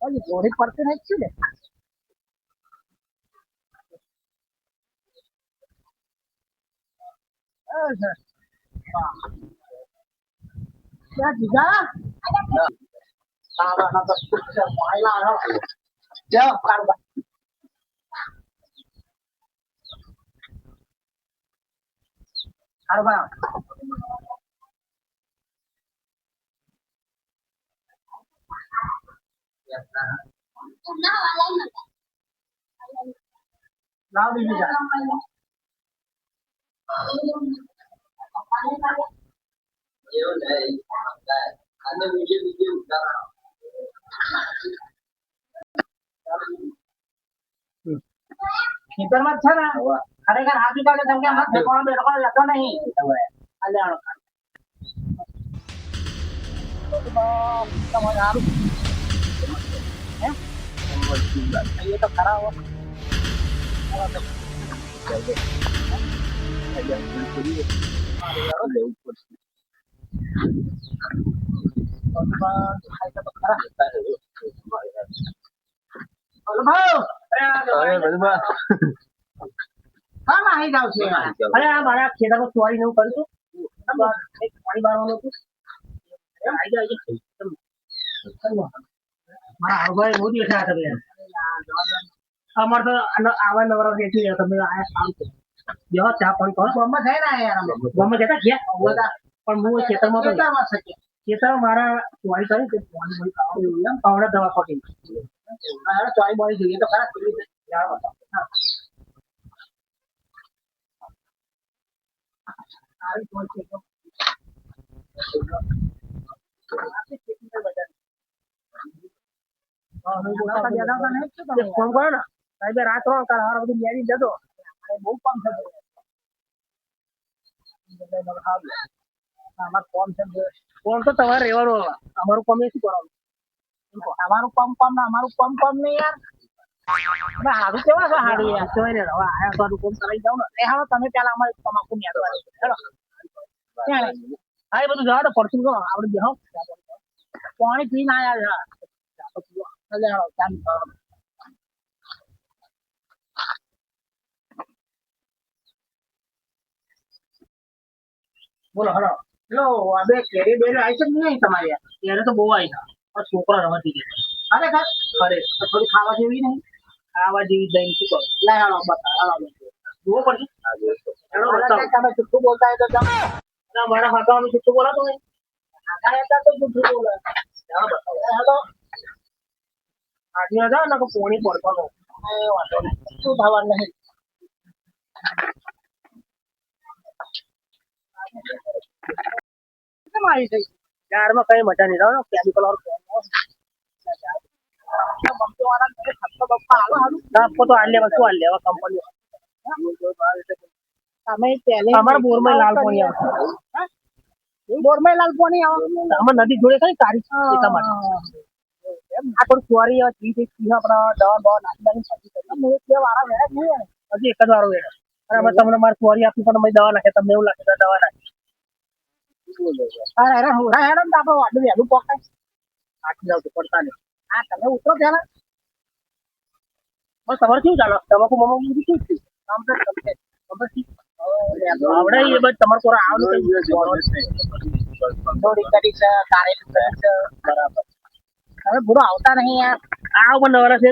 હજી ઘોડી પડતી નથી શું ને ત્યાં જીગા તારા ના તો પાયલા હો જાવ કારવા કારવા લાવ બીજું જા એવું નહીં અને બીજું બીજું ખેતરમાં છે ને ખરેખર હાજુ કાઢે તમે કે મત ઠેકોણો બેઠો લખો નહીં અલ્યાણો તમારે સારું હે એ તો ખરા હો અરે આ મારા ખેતરમાં ચોરી નું કરું છું પાણી બારવાનું હતું મારા હળભાઈ બહુ દેખા તમે અમારે તો આવા નવરા બેઠી રહ્યા તમે આયા કામ છે બેહો ચા પાણી કરો ગમે થઈ ને યાર ગમે જતા ગયા પણ હું ખેતરમાં તો ખેતરમાં મારા ચોરી કરી તે પાણી બળી ખાવાનું પાવડા દવા ખોટી ચોરી બળી જોઈએ તો ખરા ફોન કરો ને સાહેબ રાત રો હાર બધું મેળી જતો બહુ કામ થતું કોમ તો તમારે રહેવાનું અમારું કામ એ શું કરવાનું અમારું કામ ને અમારું કામ નહીં યાર હારું કેવા છે હારું યાર જોઈ ને હવે આયા બાજુ કોમ કરાવી જાવ ને એ હાલો તમે પેલા અમારે તમાકુ ની આદવાની હેલો હા એ બધું જવા તો પડતું તો આપણે બેહો પાણી પીને આયા બોલો હલો લો અબે કેરી બેરી આવી છે નહીં તમારી ત્યારે તો બહુ આવી છે છોકરા રમતી ગયા અરે અરે થોડી ખાવા જેવી નહીં ખાવા જેવી દહીં શું કરો લે હાલો બતાવો જુઓ પડશે તમે છૂટું બોલતા હોય તો તમે મારા હાથમાં છૂટું બોલાતો નહીં હતા તો છૂટું બોલે બતાવો આજના જાવ ને કે પોણી પડતો વાંધો નહીં શું થવાનું નહીં આવી થઈ યારમાં કઈ મજા નહીં રહો કેમિકલ તો હાલ લેવા શું હાલ લેવા કંપની અમારા બોરમાં લાલ પાણી આવે બોરમાં લાલ પાણી આવે અમારે નદી જોડે કઈ તારીખ એટલા માટે આ થોડી ચોરી આપડા દવા બવા નાખી વાળા હજી એક જ વાળો વેડે અને અમે તમને મારે ચોરી આપી પણ દવા નાખે તમને એવું લાગે દવા નાખી અરે હોરા હેડો ને આપડે વાડું વહેલું પકાય આખી જાવ પડતા નહીં હા તમે ઉતરો પેલા બસ તમારે કેવું ચાલો તમાકુ મમા બધું કેવું થયું કામ તો આવડે એ બસ તમારે કોરા આવડું થોડી કરી છે કારેલું કરી છે બરાબર હવે પૂરો આવતા નહીં યાર આવ પણ નવરા છે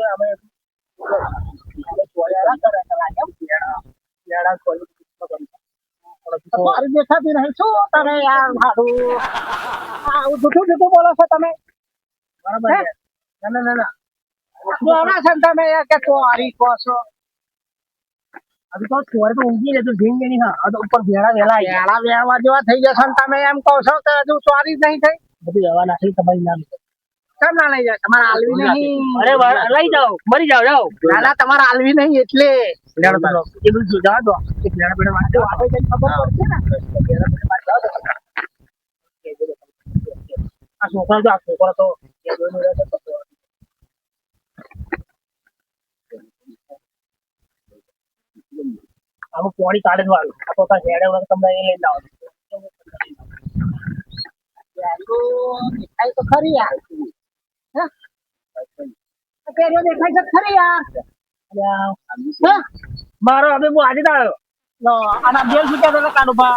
અમે દેખાતી નહીં શું તમે યાર મારું જૂઠું જૂઠું બોલો છો તમે બરાબર ના છે તમે કે ચોરી કહો છો હજુ તો ચોરી તો ઊંઘી ને તું ભીંગ નહીં હા ઉપર ભેળા વેળવા જેવા થઈ જશે ને તમે એમ કહો છો કે હજુ ચોરી જ નહીં થઈ બધું વ્યવહાર નાખી તમારી નામ કેમ ના લઈ જાય તમારે આલવી નહીં અરે લઈ જાઓ મરી જાઓ જાઓ દાદા તમારે આલવી નહીં એટલે એ બધું જવા દો ખબર પડશે ને આ છોકરા તો આ છોકરા તો આમાં પોણી કાઢે જ વાળું આ તો હેડે વગર તમને એ લઈને આવો દેખાય તો ખરી યાર કેરીઓ દેખાય છે ખરી યાર. હે? મારો હવે હું આજે જ આવ્યો. લો, આના બેલ શું કહેતો હતો કાનુભા?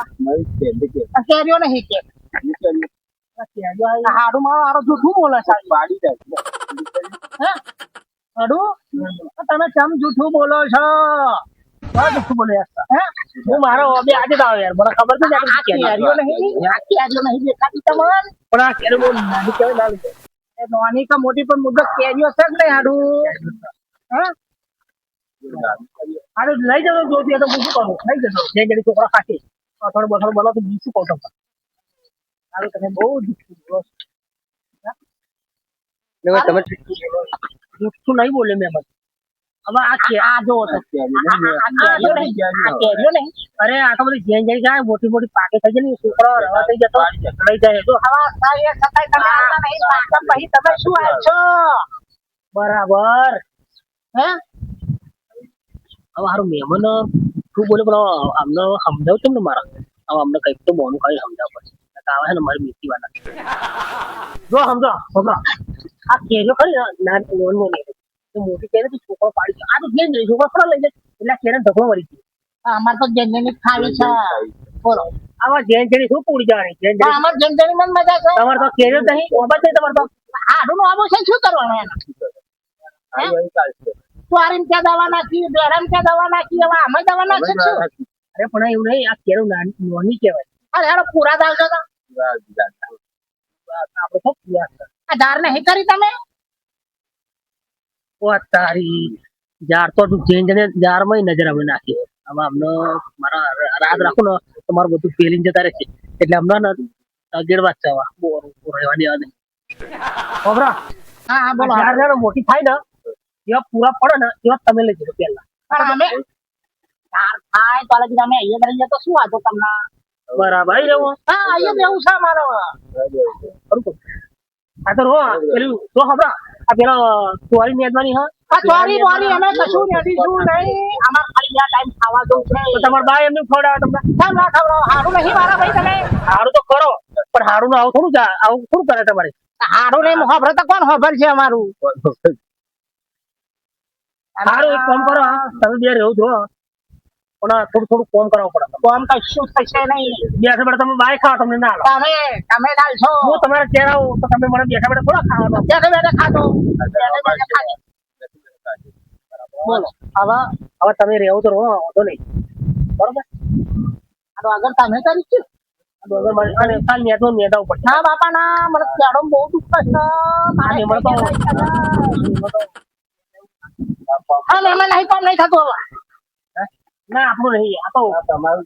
આ કેરીઓ નહીં કે. આ કેરીઓ આ હાડું મારો હારો જૂઠું બોલે છે. હે? હાડું? તમે ચમ જૂઠું બોલો છો? બહુ જૂઠું બોલે યાર. હે? હું મારો હવે આજે જ આવ્યો યાર. મને ખબર છે કે આ કેરીઓ નહીં. આ કેરીઓ નહીં દેખાતી તમને. પણ આ કેરીઓ બહુ નાની કહેવાય, નાની. એ નાની કે મોટી પણ મુદ્દો કેરીઓ છે જ નહીં હાડું. હે? હાડું લઈ જતો જોતી તો હું શું કરું? લઈ જતો જે જડી છોકરા ખાતી થોડું બથોડું બોલો તો હું શું કહું તમને? હાડું તમે બહુ જૂઠું બોલો છો. તમે જૂઠું નહીં બોલે મેં બસ. હવે આ જો કેરીઓ નહીં. અરે આ તો બધી જેન જઈ જાય મોટી મોટી પાકે થઈ જાય ને છોકરા રવા થઈ જતો લઈ જાય તો પછી તમે શું આવશો? બરાબર. હે? હવે હારું મહેમાન શું બોલે પણ અમને સમજાવ છો ને મારા. હવે અમને કઈક તો બોનું કઈ સમજાવ પડશે આવે છે ને મારી મીઠી વાળા જો સમજો સમજો આ કેરીઓ ખરી ને મોટી કેરી તો છોકરો પાડી છે. આ તો જેન જઈ છોકરો થોડો લઈ જાય એટલે કેરી ઢગલો મળી ગયો. અમારે તો જેન જેની ખાવી છે. બોલો આમાં જેન જેની શું પૂરી જવાની? જેન જેની અમારે જેન જેની મન મજા છે. તમારે તો કેરીઓ નહીં ઓબા છે તમારે તો આડું નો આબો છે શું કરવાનું એના? સ્વારીમ ક્યાં દવા નાખી બેરામ ક્યાં દવા નાખી હવે આમાં દવા નાખી શું? અરે પણ એવું નહીં આ કેરું નાની કહેવાય. અરે યાર પૂરા દાલ છો આપડે તો આ ધાર નહીં કરી તમે? ઓ તારી ઝાડ તો તું ચેન્જ ને ઝાડ માં નજર અમે નાખી. હવે અમને મારા રાત રાખું ને તો મારું બધું ફેલિંગ જતા રહેશે એટલે અમને ને ગેડવા જ રહેવાની આવે ખબરા. હા હા બોલો. ઝાડ મોટી થાય ને એવા પૂરા પડે ને એવા તમે લઈ જજો પેલા. અમે થાય તો અમે અહીંયા કરી તો શું વાંધો તમને? બરાબર રહેવું. હા અહીંયા રહેવું છે અમારો. આ તો રો પેલું તો ખબરા આ પેલા ચોરી નેદવાની હા ચોરી બોરી અમે કશું નેદીશું નહીં. આમાં ખાલી આ ટાઈમ ખાવા દઉં છે. તમારા ભાઈ એમને ખવડાવે તમને કેમ ના ખવડાવો? હારું નહીં મારા ભાઈ તમે? હારું તો કરો પણ હારું નું આવું થોડું આવું થોડું કરે તમારે? હારું નહીં ખબર તો કોણ ખબર છે અમારું? હારું એક કામ કરો તમે બે રહેવું છો પણ થોડું થોડું કોમ કરાવવું પડે. કોમ કશું થશે નહીં. બેઠા બેઠા તમે બાય ખાઓ તમને ના તમે તમે ડાલ છો હું તમારે ચહેરાવું તો તમે મને બેઠા બેઠા થોડા ખાવા બેઠા બેઠા ખાતો બોલો. હવે તમે રહેવું તો રહો વાંધો નહીં બરોબર. આગળ તમે કરી છે અને કાલ નેતો નેતા ઉપર ના બાપા ના મને ચાડો બહુ દુઃખ છે. હા મેં નહીં કામ નહીં થતું હવે. ના આપણું નહીં આ તો તમારું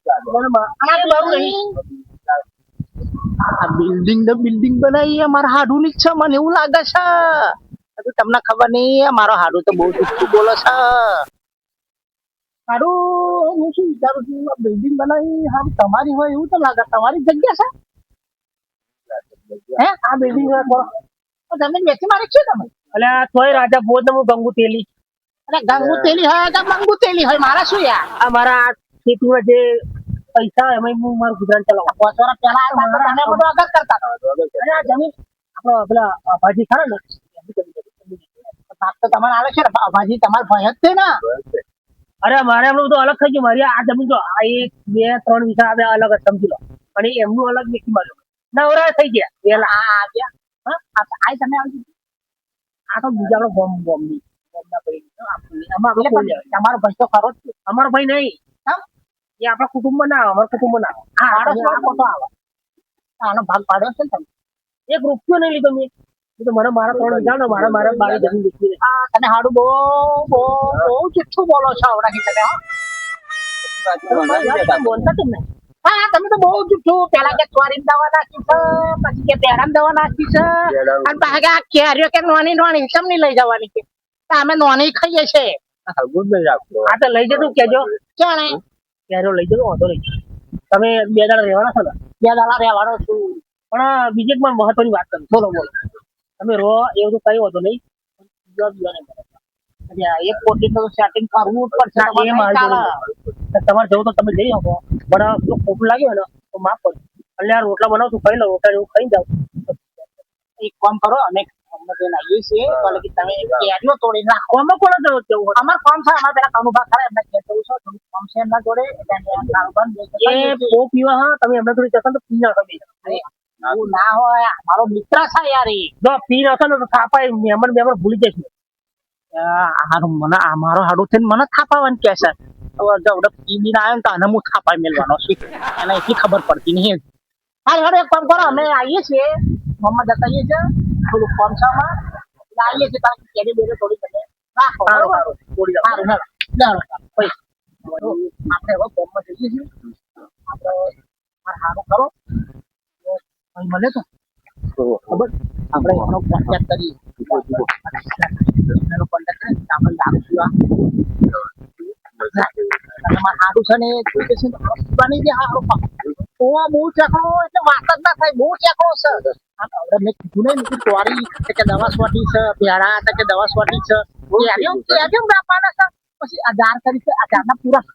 આ બિલ્ડિંગ ને બિલ્ડિંગ બનાવી અમારા હાડું ની છે મને એવું લાગે છે. હજુ તમને ખબર નહીં મારો હાડું તો બહુ દુઃખતું બોલે છે. હાડું હું શું વિચારું છું બિલ્ડિંગ બનાવી હાડું તમારી હોય એવું તો લાગે. તમારી જગ્યા છે હે આ બિલ્ડિંગ તમે વેચી મારી છે તમે? એટલે તોય રાજા ભોજ ને હું ગંગુ તેલી. અરે ગંગુ તેલી હોય કે મંગુ તેલી હોય મારા શું યાર? આ મારા ખેતીમાં જે પૈસા એમાં હું મારું ગુજરાન ચલાવું. 5 વર્ષ પહેલા તમે બધું આગળ કરતા હતા. અરે આ જમીન આપડે પેલા ભાજી ખરા ને પાક તો તમારે આવે છે ને ભાજી તમારે ભય જ છે ને. અરે મારે એમનું બધું અલગ થઈ ગયું. મારી આ જમીન જો આ 1 2 3 વીઘા આવે અલગ જ સમજી લો અને એમનું અલગ વેચી માર્યું. નવરા થઈ ગયા પેલા આ આવ્યા હા આ તમે આવી આ તો બીજા આપણો બોમ્બ બોમ્બની તમારો ભાઈ તો ખરો જ. અમારો ભાઈ નહીં એ આપણા કુટુંબમાં ના આવે. અમારા કુટુંબમાં ના આવે આનો ભાગ પાડ્યો છે ને તમે? એક રૂપિયો નહીં લીધો મેં. તો મને મારા 3 વીઘા ને મારા બારી જમીન વેચી તમે હાડું બહુ બહુ બહુ ચુચ્છું બોલો છો આવડાથી તમે બોલતા કેમ નહીં? હા તમે તો બહુ જુઠ્ઠું પેલા કે ચોરી દવા નાખી છે પછી કે પેરામ દવા નાખી છે અને પાછા કે આ કેરીઓ કે નોની નોની કેમ નહીં લઈ જવાની કે અમે નોની ખાઈએ છે. હા તો લઈ જતું કેજો ક્યાં કેરીઓ લઈ જતો વાંધો નહીં. તમે 2 દાડા રહેવાના છો ને? 2 દાડા રહેવાનો છું પણ બીજી એક મહત્વની વાત કરું. બોલો બોલો. તમે રહો એવું તો કઈ વાંધો નહીં. એક કોટી તો સેટિંગ કરવું પડશે. તમારે જવું તો તમે જઈ શકો પણ જો ખોટું લાગ્યું ને તો માફ કરજો. એટલે આ રોટલા બનાવું છું ખાઈ લો રોટલા એવું ખાઈ જાવ. એક કામ કરો અને અમે તો આવીએ છીએ એટલે કે તમે કેરીઓ તોડી નાખો અમે કોણ જો કેવું અમાર કામ છે અમાર પેલા કાનુભા ખરા એમને કે જવું છે થોડું કામ છે એમના જોડે એટલે કાનુભા એ બહુ પીવા હા તમે એમને થોડી જતા તો પી નાખો એવું ના હોય મારો મિત્ર છે યાર એ જો પી નાખો ને તો થાપાય મેમન ભૂલી જશે મને મારો હાડું થઈને મને થાપાવાનું કે છે તો પી બી ના આવ્યો ને તો આને હું થાપાઈ મેળવાનો છું એને એટલી ખબર પડતી નહીં હા હેડો એક કામ કરો અમે આવીએ છીએ મમ્મા જતા આવીએ છીએ થોડું કામ છે આમાં આવીએ છીએ કારણ કે કેરી બેરી થોડી બને રાખો સારું સારું આપણે હવે ફોર્મમાં જઈએ છીએ આપણે સારું કરો મળે તો ખબર આપણે એનો કોન્ટેક્ટ કરીએ એનો કોન્ટેક્ટ કરીએ આપણે દારૂ પીવા સારું છે ને બની ગયા સારું બહુ ચેકડો એટલે વાત જ ના થાય બહુ ચેકડો છે મેં કીધું નહીં ચોરી કે દવા સ્વાટી છે પેડા કે દવા સ્વાટી છે વ્યાપાર છે પછી 1000 તરીકે 1000 ના પૂરા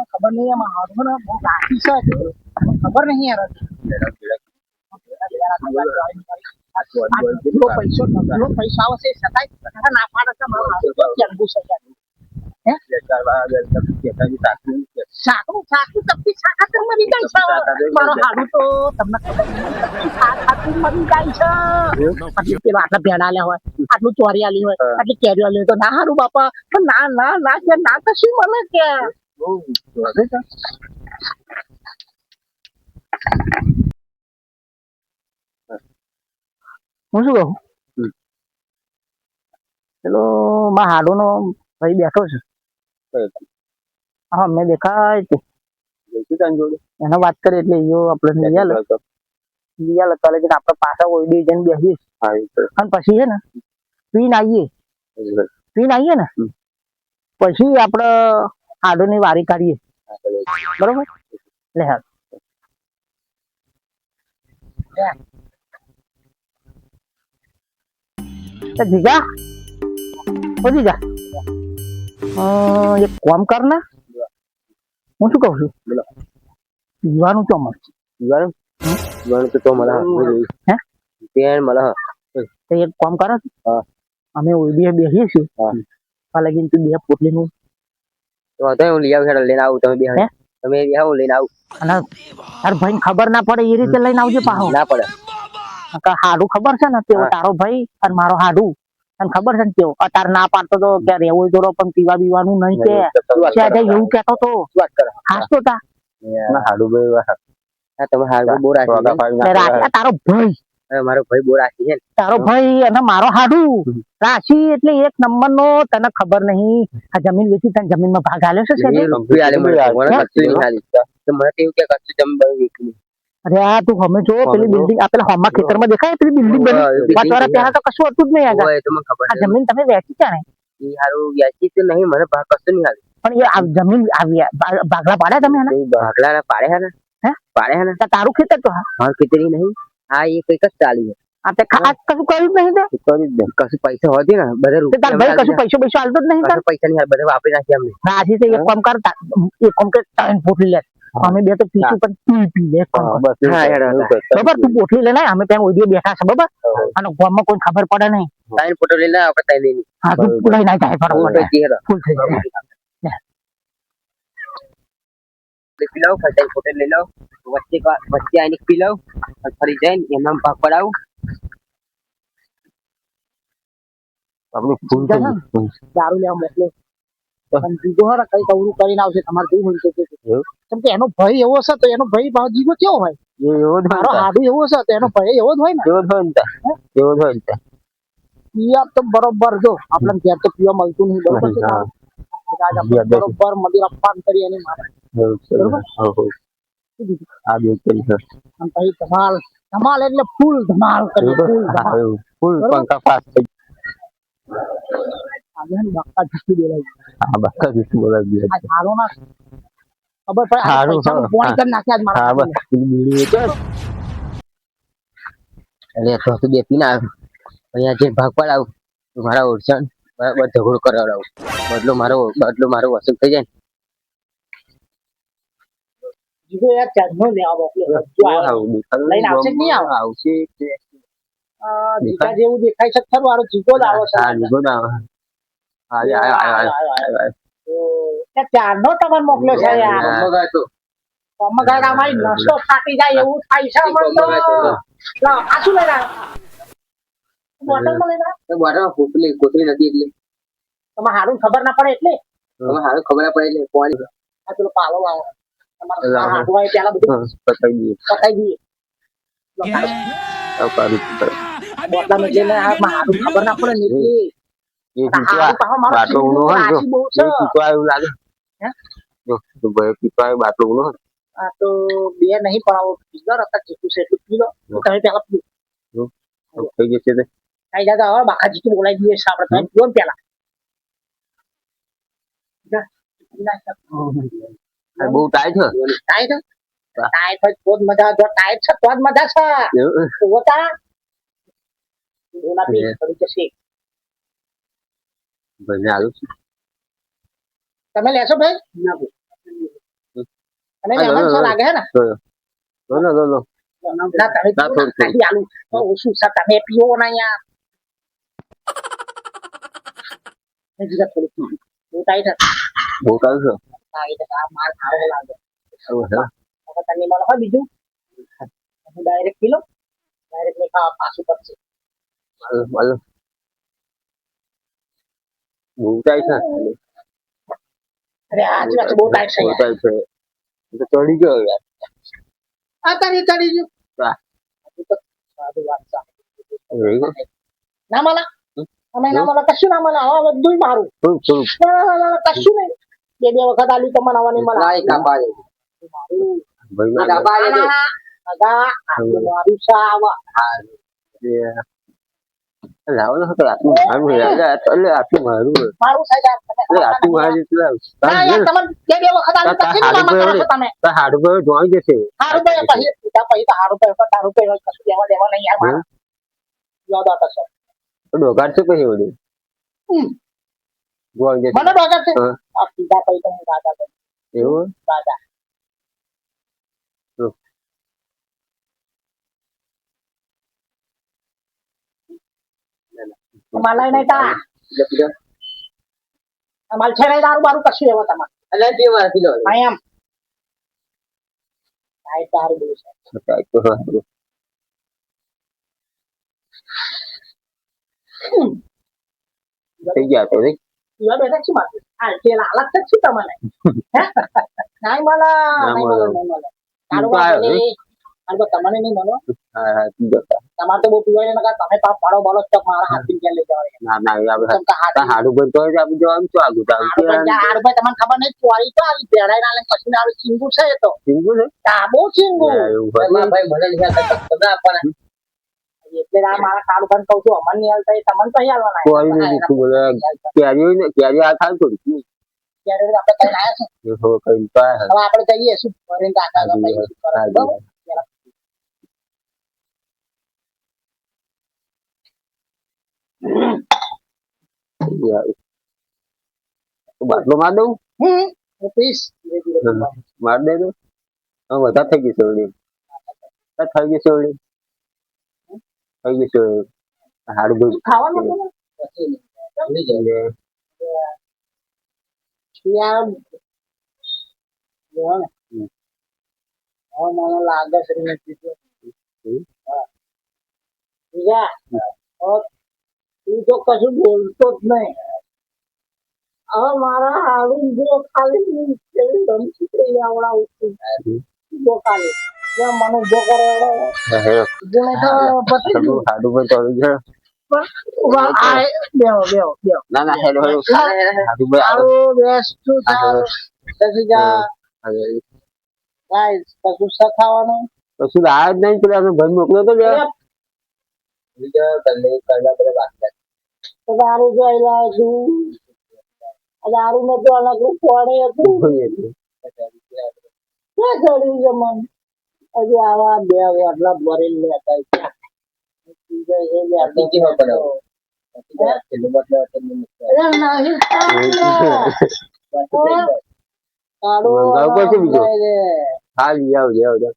ખબર નહીં એમાં હારું ને બહુ રાખી છે ખબર નહીં યાર પૈસા આવશે છતાંય ના પાડે છે સાકરું તપતી શાખા મરી જાય છે મારો હાડું તો તમને ખબર મરી જાય છે પેલો આટલા ભેડા લે હોય આટલું ચોરી આલી હોય આટલી કેરી આલી હોય તો ના હારું બાપા ના ના ના કે ના તો શું મને કે હું શું કહું પેલો માં હાડો નો ભાઈ બેઠો છે હા મેં દેખાય છે એને વાત કરી એટલે આપણે લિયા લગાડે કે આપણે પાછા કોઈ બે જણ બેસીએ અને પછી છે ને પીને આવીએ ને પછી આપણે હાડો ની વારી કાઢીએ બરોબર લે હા જીગા જીગા એક કામ કર ને હું શું કઉ છું પીવાનું તો મળશે એક કામ કરે અમે ઓઈડીએ બેસીએ છીએ લગીને તું 2 પોટલી નું હું લઈ આવું લઈને આવું તમે લઈને આવું અને તાર ભાઈ ખબર ના પડે એ રીતે લઈને આવજો પાછો ના પડે હાડું ખબર છે ને તેવો તારો ભાઈ અને મારો હાડું તને ખબર છે ને કેવો અતાર ના પાડતો તો કે રેવો જોડો પણ પીવા બીવાનું નહીં કે એવું કેતો તો હાસ તો તા હાડું તમે હાડું બહુ રાખી તારો ભાઈ મારો ભાઈ બહુ રાખી છે તારો ભાઈ અને મારો હાડું રાશી એટલે એક નંબર નો તને ખબર નહીં આ જમીન વેચી તને જમીન માં ભાગ આલ્યો છે અરે આ તું હમે જો પેલી બિલ્ડિંગ આ પેલા હોમમાં ખેતરમાં દેખાય પેલી બિલ્ડિંગ બની 5 વર્ષ પહેલા તો કશું હતું જ નહીં આ જમીન તમે વેચી છે ને એ હારું વેચી તો નહીં મને ભાગ કશું નહીં હાલ પણ એ જમીન ભાગલા પાડ્યા તમે એને ભાગલા ના પાડે હે ને પાડે હે ને તારું ખેતર તો હા ખેતર નહીં હા એ કઈક જ ચાલી આ તે ખાસ કશું કર્યું જ નહીં તે કશું પૈસા હોય ને બધા રૂપિયા ભાઈ કશું પૈસા હાલતો જ નહીં પૈસા નહીં બધા વાપરી નાખી અમને રાજી છે એક કામ કરતા એક કામ કે ટાઈમ પોટલી લે અમે બે તો પીશું પણ પી લે બરાબર તું પોટલી લે અમે ત્યાં ઓઈડીએ બેઠા છે બરાબર અને ગામમાં કોઈ ખબર પડે નહીં ટાઈમ ફોટો લઈ લે આપણે ટાઈમ લઈ હા તું લઈ ના જાય બરાબર ફૂલ થઈ જાય પી લો ટાઈમ ફોટો લઈ લો વચ્ચે આઈને પી લો ફરી જઈને એમના ભાગ પડાવું આપણે ફૂલ દારૂ લેવા મોકલે જીગો હે કઈ કવરું કરીને આવશે તમારે જેવું હોય છે કેમ કે એનો ભાઈ એવો છે તો એનો ભાઈ જીગો કેવો હોય એવો મારો હાડું એવો છે તો એનો ભાઈ એવો જ હોય ને એવો જ હોય પીવા તો બરોબર જો આપણે ઘેર તો પીવા મળતું નહીં બરોબર બરોબર મદિર અપાન કરી અને મારે આ બે કરી છે અને પછી ધમાલ એટલે ફૂલ ધમાલ કરી ફૂલ પંખા પાસ થઈ બક્કા જુસ્સી બોલાવી હા બક્કા જુસ્સી બોલાવી આ હારો ના ખબર પડે હારો ફોન કરી નાખ્યા મારા હા બસ બીડી તો એટલે તો બેસી ના અહીંયા જે ભાગ પડાવ મારા ઓરછણ બરાબર ઝઘડો કરાવડાવ બદલો મારો વસૂલ થઈ જાય જીગો યાર ચાંદનો લેવા મોકલ્યો હજુ આવ્યો લઈને આવશે કે નહીં આવે આવશે જીગા જેવું દેખાય છે ખરું આરો જીગો જ આવો છે હા જીગો ના આયો તો ત્યાં ચાંદનો તમને મોકલ્યો છે યાર મગાડ અમારી નસો ફાટી જાય એવું થાય છે અમને તો લાવ આ શું લઈને આવ્યો બોટલમાં લઈને આવ્યો બોટલ કોથળી નથી એટલે તમે હારું ખબર ના પડે એટલે તમે હારું ખબર ના પડે એટલે પાણી આ પેલો પાલો લાવો તમારે હાથું હોય પેલા બધું પતાઈ દઈએ બોટલા મેં લઈને આ હારું ખબર ના પડે ને એટલે હારું પાહો મારો ચીકુ રાશી બહુ છે એવું લાગે હે જો તો ભાઈ પીપાય બાટલો નો આ તો બે નહીં પડાવો પીધો હતા ચીકુ છે એટલું પીધો તમે પેલા પીધો થઈ જશે તે કઈ દાદા હવે બાકા ચીકુ બોલાવી દઈએ છે આપણે તમે પીવો ને પેલા બહુ ટાઈટ છે ટાઈટ ટાઈટ હોય તો જ મજા જો ટાઈટ છે તો જ મજા છે હોતા ઓલા પી કરી જશે ભાઈને આલું તમે લેશો ભાઈ ના તમે લેવાનું છો લાગે હે ને લો ના તમે ખાલી આલુ તો ઓછું છે તમે પીવો ના યાર જીગા થોડું બહુ ટાઈટ બહુ ટાઈટ છે ટાઈટ આ માર ખાવો લાગે હવે તને મને હોય બીજું ડાયરેક્ટ પી લો ડાયરેક્ટ નહીં ખાવા પાછું પડશે બહુ ટાઈટ છે અરે આજે બહુ ટાઈટ છે યાર તો ચડી ગયો યાર આ તારી ચડી ગયું તો સાદું વાત છે ના માલા અમે ના માલા કશું ના માલા હવે બધું મારું કશું નહીં બે વખત આલી તો મનાવાની મારું જોઈ જશે ડોગાડ છે પછી ઓલી જોઈ જશે મને ડોગર છે આ પીધા પછી તો હું દાદા બન એવું દાદા malay na ita. Mal chere daru baru kasih ya tama. અલ્યા જે વાર kilo Ayam. Ay daru dulu saya. થઈ ગયા તો રે Iya beda sih mas. Ah, kela alat kan sih teman. Nai malah. Kalau boleh. Kalau teman ini mana? હા હા ઠીક હતા તમારે તો બહુ પીવાય ને તમે પાપ પાડો બોલો તો મારા હાથ થી લઈ જવા ના ના આપણે હાડું પર તો આપણે જોવાનું શું આગું હારું ભાઈ તમને ખબર નહીં ચોરી તો આવી પેરાઈ ના કશું ના આવે ચીંગુ છે એ તો સિંગુ છે બહુ ચીંગુ ભાઈ મને તમને આપવાના એટલે આ મારા કાળું ભાઈ કહું છું અમન નહીં હાલતા એ તમને તો હાલવાના કોઈ નહીં શું બોલે ક્યારે આ થાય થોડી ત્યારે આપણે કઈ આવ્યા છે હો કઈ પાય હવે આપણે જઈએ શું ફરીને કાકા બાટલો માર દઉં પ્લીઝ માર દે તો વધારે થઈ ગઈ છે ઓલી થઈ ગઈ છે ઓલી થઈ ગઈ છે હાડું બધું ખાવાનું યાર મને લાગે છે તું તો કશું બોલતો જ નહીં હવે મારા હાડું જો ખાલી કેવી રમતી આવડાવું છું જો ખાલી મને ઉભો કરે હાડું પર ચડી છે ના ના હેલો હેલો હાડું પર કશું ખાવાનું કશું આ જ નહીં પેલા ભાઈ મોકલ્યો તો દારૂ જોયેલા છું દારૂ નો તો અલગ પડે હતું ચડ્યું છે મન હજી આવા બે આટલા ભરી લેતા હા લઈ આવો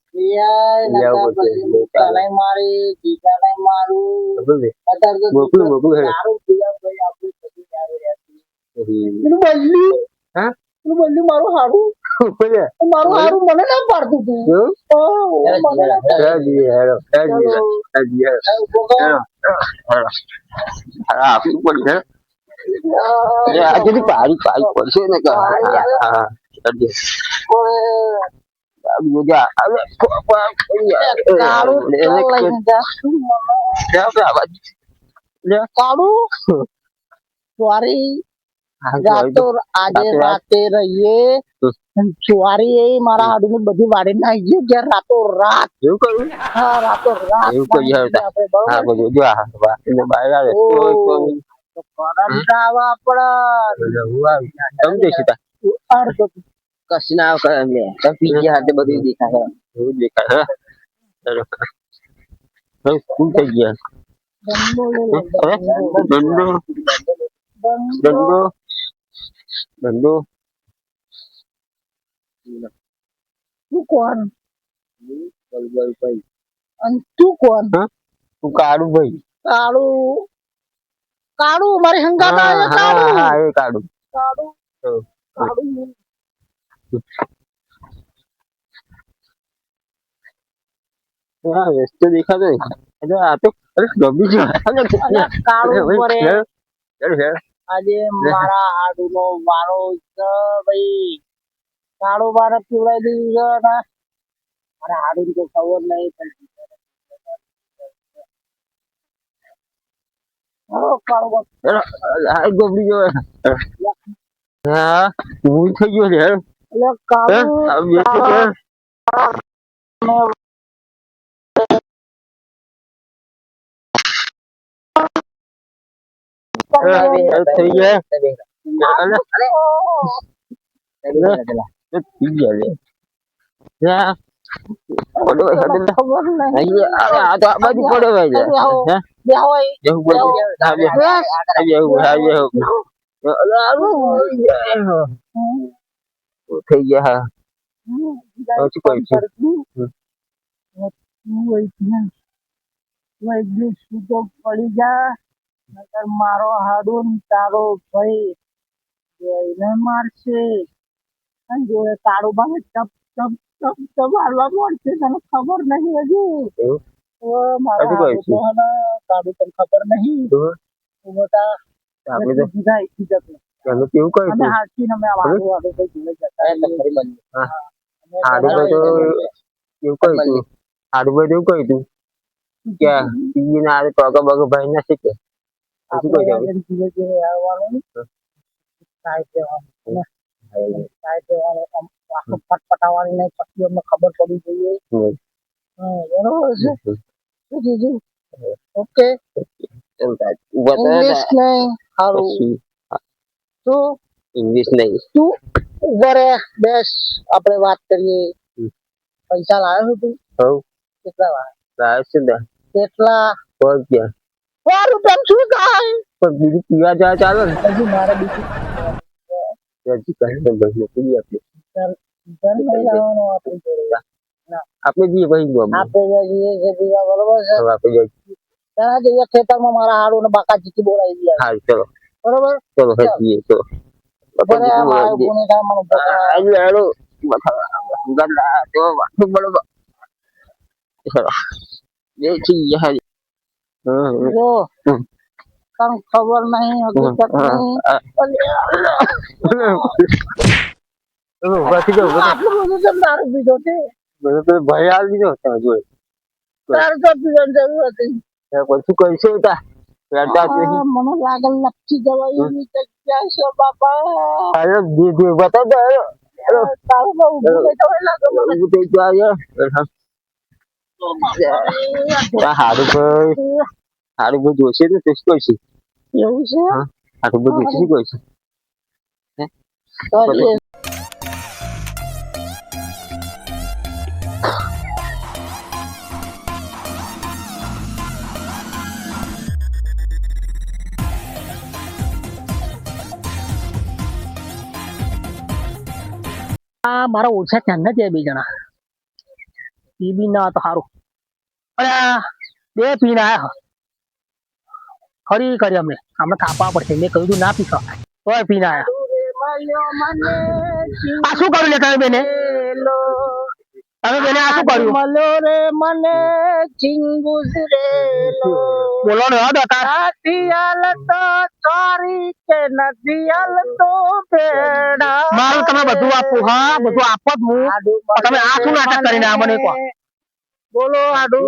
મારી ગીતા મારું ખબર છે અત્યારે તો મોકલું હે દારૂ પીવા ભાઈ આપણે બધું દારૂ રહેતી હમ. પેલું બદલ્યું હા મારું હારું બોલે મારું હારું મને ના પાડતું તું જો મને ના પાડતું. હેલો હેલો આપી પડી હે આજે પારી પડશે ને કે હા બીજા હવે કાળું લઈને જાશું કાળું સોરી રાતો આજે રાતે રહીએ ચોરી એ મારા હાડું ની બધી વાડી નાખી ગયું કે રાતો રાત એવું કર્યું હા રાતો રાત એવું કરી હતા આપણે બરોબર હા બધું જો એને બહાર આવે તો કરંટ આવે આપડે હું આવી સમજે સીતા અર્ધ કશી ના આવે લે તમે પીજી હાથે બધું દેખાય એવું દેખાય ચલો હવે સ્કૂલ થઈ ગયા ધંધો ધંધો ધંધો તું કોણ ભાઈ અને તું કોણ તું કાળું ભાઈ કાળું કાળું મારી હંગાત આવે કાળું હા એ કાળું કાળું કાળું હા રસ્તો દેખાતો અરે આ તો અરે ગમી ગયો કાળું ઉપર હેડ આજે મારા હાડુનો વારો છે ભાઈ કાળું બાર પીવડાવી દીધું છે ને મારા હાડું તો ખબર નહીં પણ કાળું આ ગમી ગયો હા હું થઈ ગયો યાર એટલે કાળું થઈ ગયા ખબર નહીં આ તો આ બાજુ પડે થઈ ગયા શું કહે છે પડી જા નકર મારો હાડો ને તારો ભાઈ એને મારશે અને જો એ તારું બાને ટપ ટપ ટપ ટપ હાલવા મળશે તને ખબર નહીં હજુ મારો હજુ હાડો કઈ તો હે ને તારું તને ખબર નહીં તું બતા આપણે તો દીધા ઇજ્જત અમે કેવું કહ્યું અમે હાચીને અમે વાળું વાળું કોઈ જીવે જતા હાડું તો એવું કહ્યું તું હાડું ભાઈ એવું કહ્યું તું કે પીજી ના આવે ટોકા બગો ભાઈ ના શીખે શું કહે છે જીવે જીવે આવવાનું સાહેબ દેવાનું સાહેબ દેવાનું આખું ફટફટાવાની નહીં પછી અમને ખબર પડી જોઈએ બરોબર છે શું કીધું ઓકે ઇંગ્લિશ નહીં સારું તું ઇંગ્લિશ નહીં તું ઉભા રે બેસ આપણે વાત કરીએ પૈસા લાવ્યો છું તું કેટલા લાવ્યો કેટલા 100 રૂપિયા 100 રૂપિયા શું થાય પણ બીજું પીવા જાય ચાલે ને હજુ મારે બીજું હજી કહે તો ભાઈ મોકલી આપીએ ઘર નહીં લાવવાનો આપણી જોડે આપણે જઈએ ભાઈ ગમ આપણે જઈએ છે પીવા બરોબર છે હવે આપણે જઈએ ત્યાં જઈએ ખેતરમાં મારા હાડું ને બાકા ચીકી બોલાવી દે હા ચલો બરોબર ચલો હે જઈએ ચલો બરે મારે ગુને થાય મને આજે હેડો ગંદા તો બરોબર ચલો જે છીએ હાજી જો તને ખબર નહીં હકીકત નહીં બાકી જો આટલું બધું કેમ દારૂ પીધો છે બધું ભાઈ આવી દીધો જોઈ દારૂ તો પીવાની જરૂર હતી પછી કહીશું તા બેઠા જ નહીં મને લાગે લપસી જવાય એવી જગ્યા છે બાપા અરે દે બતા દે તારું બહુ ઊભું થઈ જવાય લાગે મને ઊભું થઈ જાય હારું ભાઈ જોશે તો શું કહીશું એવું છે હારું ભાઈ જોશે શું કહીશું કરીએ મારા ઓછા ચાંદા છે બે જણા પી બી ના તો સારું. અરે બે પીને આયા ખરી કરી અમે થાપવા પડશે. મેં કહ્યું તું ના પીશો તોય પીને આયા. આ શું કર્યું લે તમે બેને? તમે બેને આ શું કર્યું? મળ્યો રે મને ચિંગુસરેલો. બોલો ને હદ હતા. નથી હાલતો ચોરી કે નથી હાલતો પેડા. મારું તમે બધું આપું. હા બધું આપો જ હું. તમે આ શું નાટક કરીને આ મને કહો. બોલો આડુ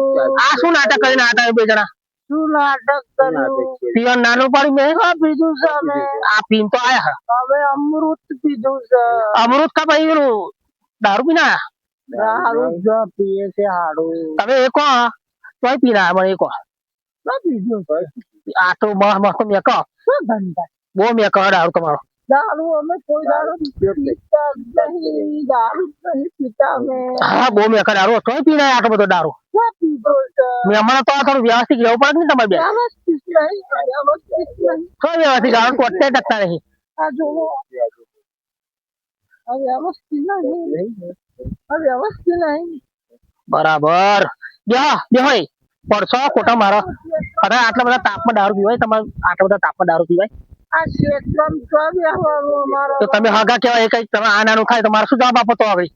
આ શું નાટક કરીને આટા બે જણા? શું નાટક કર્યું? પીવા નાનું પાડ્યું મેં. હા પીધું છે અમે. આ પીન તો આયા. હવે અમૃત પીધું છે. અમૃત કા ભાઈ પેલું દારૂ પીને આયા? દારૂ જ પીએ છે હાડું. તમે એ કહો તોય પીને આયા મને એ કહો. પીધું આ તો મસ્ત મેકો. શું ધંધા બહુ મેકો દારૂ તમારો. દારૂ અમે કોઈ દારૂ પીતા નહીં. દારૂ નહીં પીતા અમે. હા બહુ મેકો દારૂ તોય પીને આયા આટલો બધો દારૂ. મેં હમણાં તો થોડું વ્યવસ્થિત રહેવું પડે ને તમારે બે. વ્યવસ્થિત ગાળો કોટે ટકતા નહીં. આ જોવો વ્યવસ્થિત નહીં. બરાબર બેહોય પડશો ખોટા મારો. અરે આટલા બધા તાપમાં દારૂ પીવાય તમારે? આટલા બધા તાપમાં દારૂ પીવાય? આ ક્ષેત્રમાં તો તમે હગા કેવાય કઈ તમે આ નાનું ખાય તમારે શું જવાબ આપો તો હવે?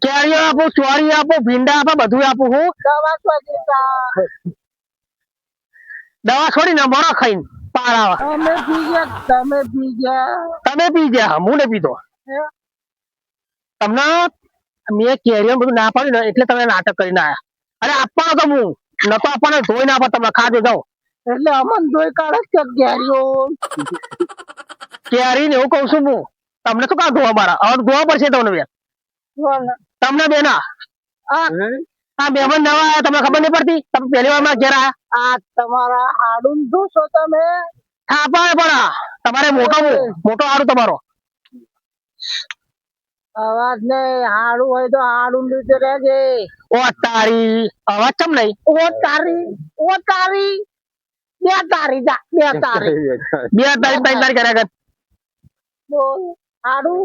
કેરીઓ આપો, ચોરી આપો, ભીંડા આપો, બધું આપું હું. દવા છોડીને મરો ખાઈને પાર આવે. તમે પી ગયા હું ને પીધો. તમને મેં કેરીઓ બધું ના પાડ્યું ને એટલે તમે નાટક કરીને આયા. અરે આપવાનો તો હું નતો આપવાનો ધોઈ ના આપો તમે ખાજો જાઓ. એટલે અમન ધોઈ કાઢે કે કેરીઓ કેરી ને એવું કઉ છું હું. તમને શું કામ ધોવા મારા? હવે ધોવા પડશે તમને બે. તમને બે ના આ મહેમાન નવા આયા તમને ખબર નહીં પડતી? તમે પહેલી વાર માં ઘેર આયા. આ તમારા હાડું ધોશો તમે? થાપા પણ તમારે મોટો હાડું તમારો અવાજ નહીં. હાડું હોય તો હાડું લીધે રહેજે. ઓ તારી અવાજ ચમ નહીં? ઓ તારી બે તારી જા બે તારી ત્રણ તારી કર્યા હાડું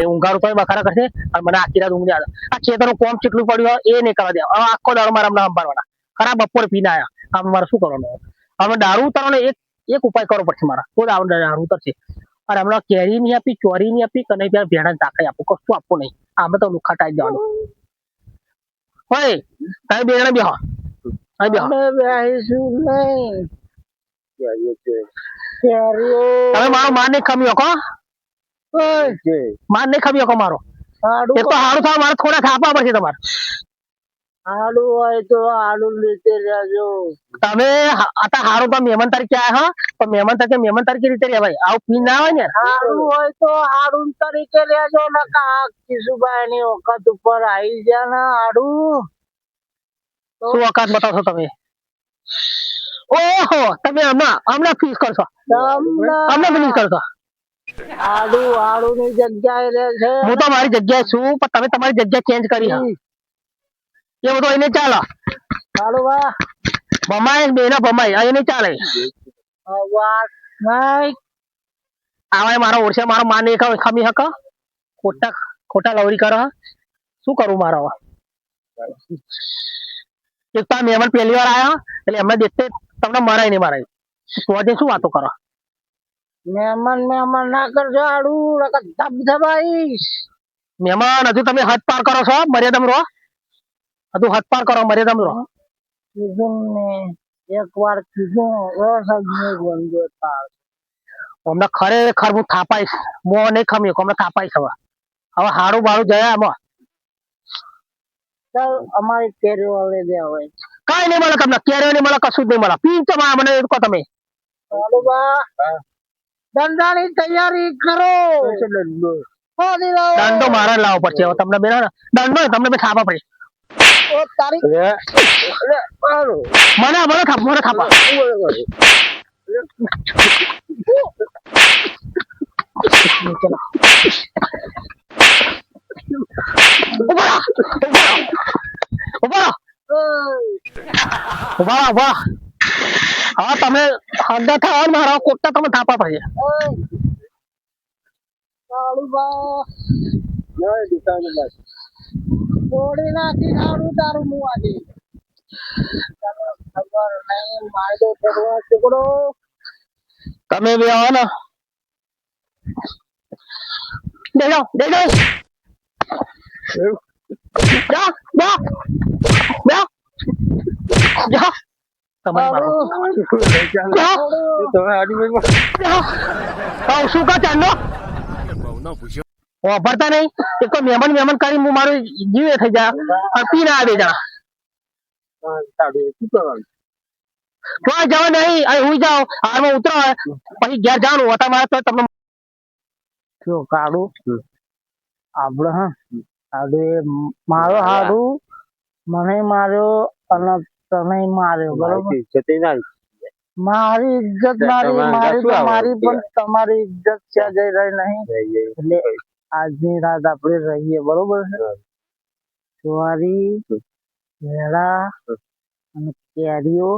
ઊંઘાડું તો બખારા કરશે અને મને આખી રાત ઊંઘ આવે. આ ખેતરનું કોમ કેટલું પડ્યું એ નહીં કરવા દે. હવે આખો દાડો મારા હમણાં સંભાળવાના. ખરા બપોર પીને આયા હવે મારે શું કરવાનું? હવે દારૂ ઉતારવાનો એક ઉપાય કરવો પડશે મારા તો દારૂ ઉતરશે. અને હમણાં કેરી નહીં આપી, ચોરી નહીં આપી, કને ત્યાં ભેડા તાકાઈ આપું કશું આપવું નહીં. આમે તો લુખા ટાઈ જવાનું હોય. તમે બે જણા બેહો બેહીશું નહીં. તમે મારો માર નહીં ખમી શકો. માર નહીં ખમી શકો મારો. એ તો હારું થાય મારે થોડા થાપવા પડશે તમારે. હાડું હોય તો હાડું રીતે રહેજો. તમે હારું તો મહેમાન તરીકે આયા તો મહેમાન તરીકે રીતે રહેવાય. આવું પી ના હોય ને. હાડું હોય તો હાડું તરીકે રહેજો. કિશુભાઈ ની વખત ઉપર આવી ગયા ને હાડું. શું વખત બતાવશો તમે? ઓહો તમે હમણાં ફીસ કરશો. હમણાં ફીસ કરશો. હાડું ની જગ્યાએ રહે છે. હું તો મારી જગ્યાએ છું પણ તમે તમારી જગ્યા ચેન્જ કરી એ બધું એને ચાલો. ચાલો ભમાય બેના ભમાય એને ચાલે. આવા મારો ઓળશે મારો માન ખમી હક ખોટા લવરી કરો. શું કરું મારો? એક તો મહેમાન પહેલી વાર આયા એટલે એમને દેખતે તમને મરાય નહીં મરાય તો શું વાતો કરો? મહેમાન ના કરજો. આડું ધબાઈશ. મહેમાન હજુ તમે હદ પાર કરો છો. મર્યાદા રહો. હજુ હદ પાર કરો. મર્યાદા રહો. એક વાર અમને ખરેખર હું થાપાઈશ. મો નહીં ખમ્યો અમને થાપાઈશ. હવે હારું બારું જયા આમાં અમારી કેરીઓ લઈ દે. હવે કઈ નહીં મળે તમને. કેરીઓ નહીં મળે, કશું જ નહીં મળે. પી તો મને કહો તમે. ધંધાની તૈયારી કરો. દંડો મારે લાવવો પડશે. હવે તમને બે દંડો તમને બે થાપા પડે. મને થાપા ઉભા હા તમે હદા થવા મારા કોટા તમે થાપા પડે. છોડી નાખી સારું તારું હું આજે ખબર નહીં માયદો ફેરવા છોકરો તમે બી આવો ને દેડો જા જા જા જા શું કા ચાંદો વાપરતા નહીં એક તો મહેમાન કરી હું મારું જીવે થઈ જા અને પી ના આવે જા જવા નહીં અહીં હુઈ જાઓ હારમાં ઉતરો પછી ઘેર જવાનું હતા મારે તો તમને જો કાઢું આપડે હા આજે મારો હારું મને માર્યો અને તને માર્યો બરોબર મારી ઇજ્જત મારી તમારી પણ તમારી ઇજ્જત ત્યાં જઈ રહી નહીં એટલે આજની રાત આપણે રહીએ બરોબર છે સવારી વેળા અને કેરીઓ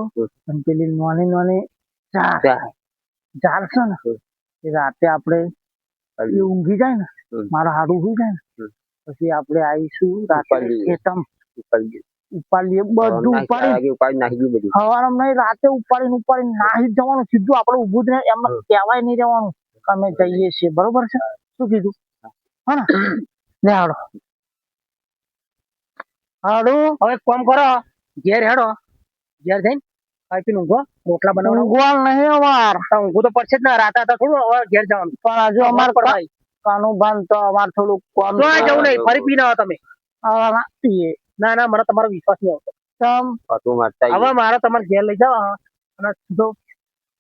અને પેલી નાની ઝાડ છે ને એ રાતે આપણે એ ઊંઘી જાય ને મારા હારું ઊંઘી જાય ને પછી આપણે આવીશું રાતે ખેતમ ઉપાડીએ બધું ઉપાડી સવારમાં નહીં રાતે ઉપાડીને નાહી જવાનું સીધું આપણે ઊભું જ નહીં એમને કહેવાય નહીં રહેવાનું કે અમે જઈએ છીએ બરોબર છે શું કીધું હા ને હાડો હવે કામ કરો ઘેર હેડો ઘેર જઈને ખાઈ પીને ઊંઘો રોટલા બનાવવા ઊંઘવાનું નહીં અમાર ઊંઘું તો પડશે જ ને રાતે હતા થોડું હવે ઘેર જવાનું પણ હજુ અમાર કાનું ભાન તો અમાર થોડું કામ જવું નહીં ફરી પીને આવો તમે પીએ ના મને તમારો વિશ્વાસ નહીં આવતો હવે મારે તમારે ઘેર લઈ જવા અને સીધો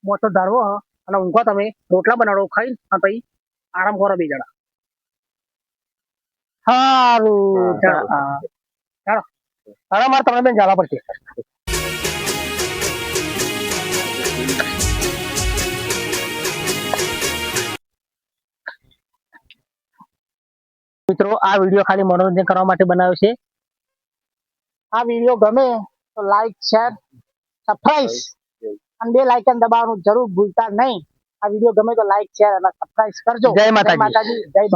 મોટો ધારવો અને ઊંઘો તમે રોટલા બનાવો ખાઈ અને પછી આરામ કરો બે જણા સારું ચાલો મારે તમને બેન જવા પડશે મિત્રો આ વિડીયો ખાલી મનોરંજન કરવા માટે બનાવ્યો છે આ વિડીયો ગમે તો લાઈક શેર સબસ્ક્રાઇબ અને બે લાઇકન દબાવવાનું જરૂર ભૂલતા નહીં આ વિડીયો ગમે તો લાઈક શેર અને સબસ્ક્રાઇબ કરજો જય માતાજી જય